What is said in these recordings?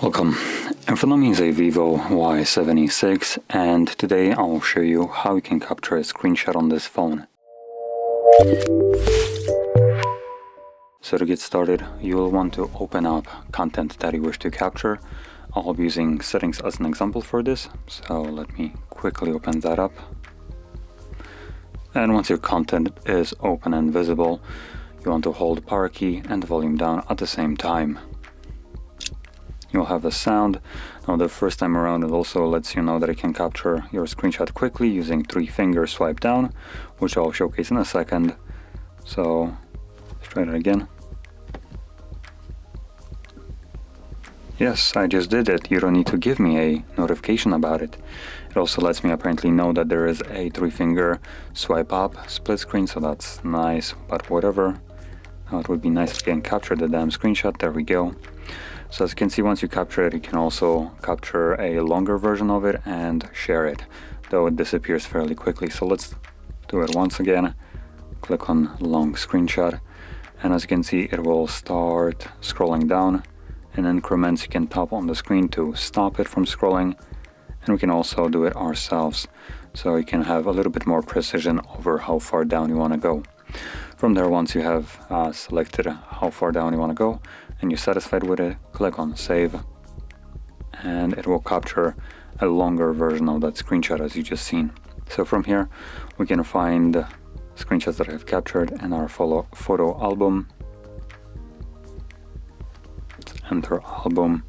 Welcome. In front of me is a VIVO Y76 and today I will show you how you can capture a screenshot on this phone. So to get started, you will want to open up content that you wish to capture. I'll be using settings as an example for this, so let me quickly open that up. And once your content is open and visible, you want to hold the power key and the volume down at the same time. You'll have a sound. Now the first time around it also lets you know that it can capture your screenshot quickly using 3-finger swipe down, which I'll showcase in a second. So let's try that again. Yes, I just did it. You don't need to give me a notification about it. It also lets me apparently know that there is a 3-finger swipe up split screen, so that's nice, but whatever. Now it would be nice if you can capture the damn screenshot. There we go. So as you can see, once you capture it, you can also capture a longer version of it and share it, though it disappears fairly quickly. So let's do it once again. Click on long screenshot, and as you can see, it will start scrolling down in increments. You can tap on the screen to stop it from scrolling, and we can also do it ourselves, so you can have a little bit more precision over how far down you want to go. From there, once you have selected how far down you want to go and you're satisfied with it, click on save, and it will capture a longer version of that screenshot as you just seen. So from here we can find screenshots that I have captured in our photo album. Let's enter album,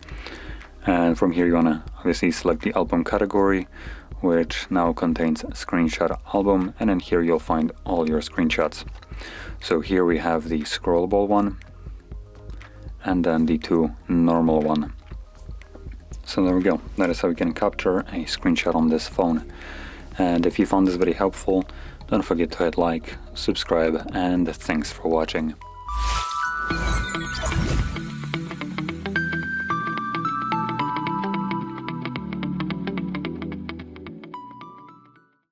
and from here you want to obviously select the album category, which now contains screenshot album, and in here you'll find all your screenshots. So here we have the scrollable one and then the 2 normal one. So there we go. That is how we can capture a screenshot on this phone. And if you found this very helpful, don't forget to hit like, subscribe, and thanks for watching.